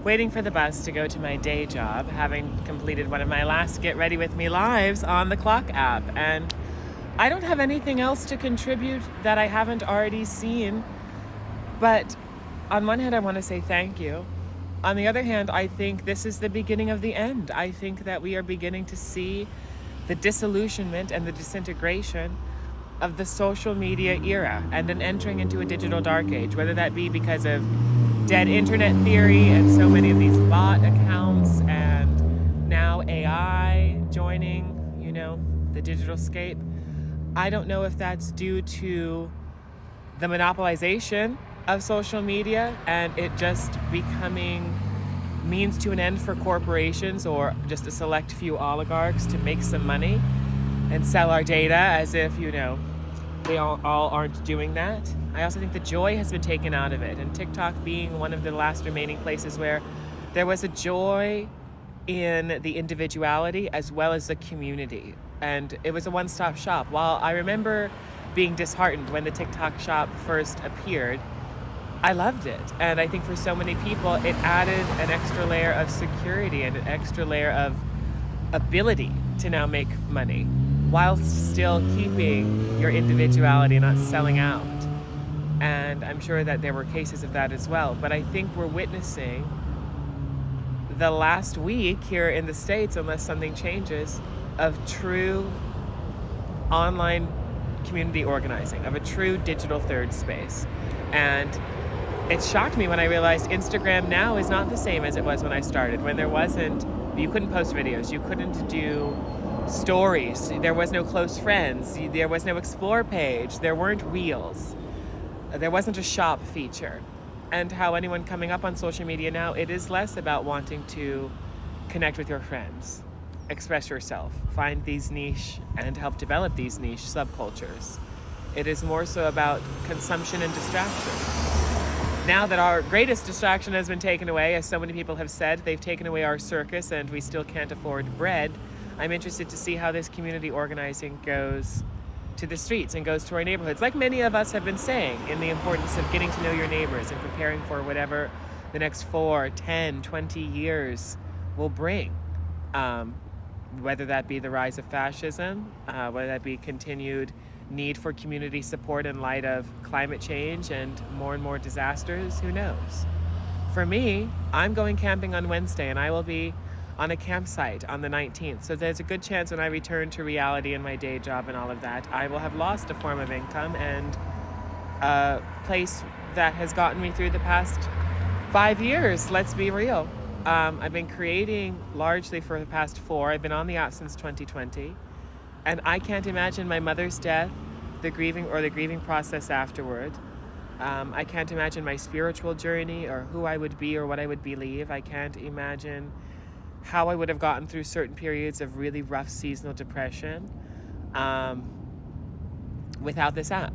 waiting for the bus to go to my day job, having completed one of my last Get Ready With Me lives on the Clock app. And I don't have anything else to contribute that I haven't already seen. But on one hand, I want to say thank you. On the other hand, I think this is the beginning of the end. I think that we are beginning to see the disillusionment and the disintegration of the social media era and an entering into a digital dark age, whether that be because of dead internet theory and so many of these bot accounts and now AI joining, the digital scape. I don't know if that's due to the monopolization of social media and it just becoming means to an end for corporations or just a select few oligarchs to make some money and sell our data as if, they all aren't doing that. I also think the joy has been taken out of it, and TikTok being one of the last remaining places where there was a joy in the individuality as well as the community. And it was a one-stop shop. While I remember being disheartened when the TikTok shop first appeared, I loved it. And I think for so many people, it added an extra layer of security and an extra layer of ability to now make money whilst still keeping your individuality and not selling out. And I'm sure that there were cases of that as well. But I think we're witnessing the last week here in the States, unless something changes, of true online community organizing, of a true digital third space. And it shocked me when I realized Instagram now is not the same as it was when I started, when you couldn't post videos, you couldn't do stories, there was no close friends, there was no explore page, there weren't reels, there wasn't a shop feature. And how anyone coming up on social media now, it is less about wanting to connect with your friends, express yourself, find these niche and help develop these niche subcultures. It is more so about consumption and distraction. Now that our greatest distraction has been taken away, as so many people have said, they've taken away our circus and we still can't afford bread. I'm interested to see how this community organizing goes to the streets and goes to our neighborhoods. Like many of us have been saying, in the importance of getting to know your neighbors and preparing for whatever the next 4, 10, 20 years will bring. Whether that be the rise of fascism, whether that be continued need for community support in light of climate change and more disasters, who knows? For me, I'm going camping on Wednesday and I will be on a campsite on the 19th. So there's a good chance when I return to reality in my day job and all of that, I will have lost a form of income and a place that has gotten me through the past 5 years. Let's be real. I've been creating largely for the past 4. I've been on the app since 2020. And I can't imagine my mother's death, the grieving process afterward. I can't imagine my spiritual journey or who I would be or what I would believe. I can't imagine how I would have gotten through certain periods of really rough seasonal depression without this app,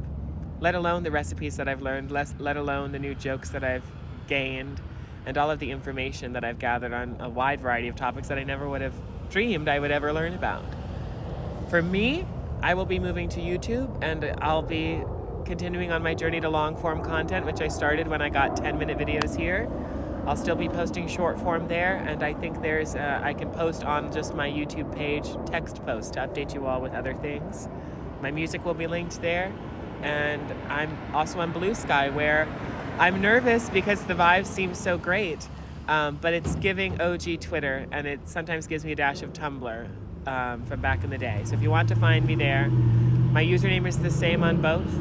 let alone the recipes that I've learned, let alone the new jokes that I've gained and all of the information that I've gathered on a wide variety of topics that I never would have dreamed I would ever learn about. For me, I will be moving to YouTube and I'll be continuing on my journey to long form content, which I started when I got 10-minute videos here. I'll still be posting short form there, and I think I can post on just my YouTube page text post to update you all with other things. My music will be linked there, and I'm also on Blue Sky, where I'm nervous because the vibe seems so great, but it's giving OG Twitter, and it sometimes gives me a dash of Tumblr from back in the day. So if you want to find me there, my username is the same on both,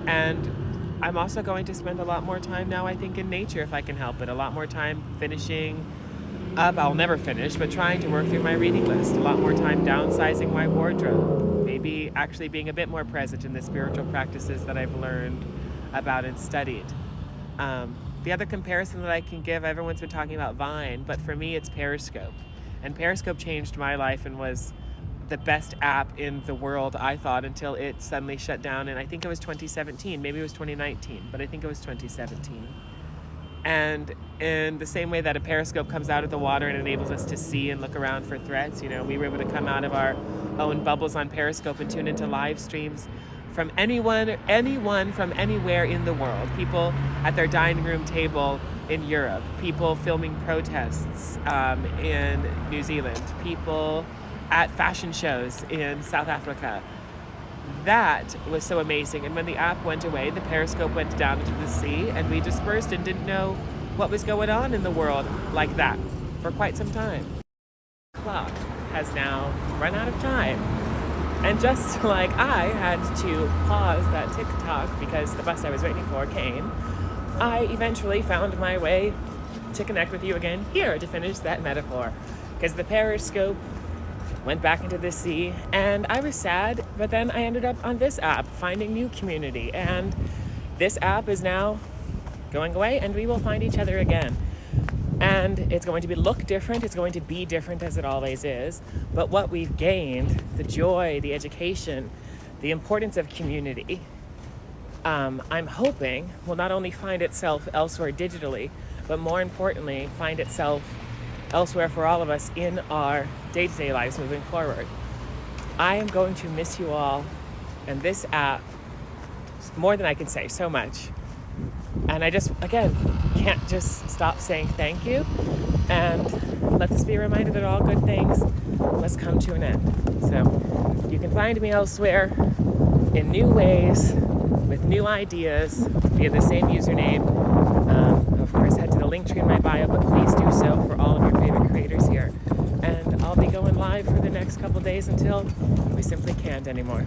and I'm also going to spend a lot more time now, I think, in nature if I can help it. A lot more time finishing up. I'll never finish, but trying to work through my reading list. A lot more time downsizing my wardrobe. Maybe actually being a bit more present in the spiritual practices that I've learned about and studied. The other comparison that I can give, everyone's been talking about Vine, but for me it's Periscope. And Periscope changed my life and was the best app in the world, I thought, until it suddenly shut down. And I think it was 2017, maybe it was 2019, but I think it was 2017. And in the same way that a periscope comes out of the water and enables us to see and look around for threats, we were able to come out of our own bubbles on Periscope and tune into live streams from anyone from anywhere in the world. People at their dining room table in Europe, people filming protests in New Zealand, people at fashion shows in South Africa. That was so amazing. And when the app went away, the Periscope went down into the sea, and we dispersed and didn't know what was going on in the world like that for quite some time. The clock has now run out of time. And just like I had to pause that TikTok because the bus I was waiting for came, I eventually found my way to connect with you again here to finish that metaphor. Because the Periscope went back into the sea, and I was sad, but then I ended up on this app, finding new community. And this app is now going away, and we will find each other again. And it's going to look different, it's going to be different as it always is. But what we've gained, the joy, the education, the importance of community, I'm hoping will not only find itself elsewhere digitally, but more importantly, find itself elsewhere for all of us in our day-to-day lives moving forward. I am going to miss you all, and this app, more than I can say, so much. And I just, again, can't just stop saying thank you, and let this be a reminder that all good things must come to an end. So you can find me elsewhere in new ways, with new ideas, via the same username. Of course, head to the link tree in my bio, but please do so for all of your favorite creators here. And I'll be going live for the next couple days until we simply can't anymore.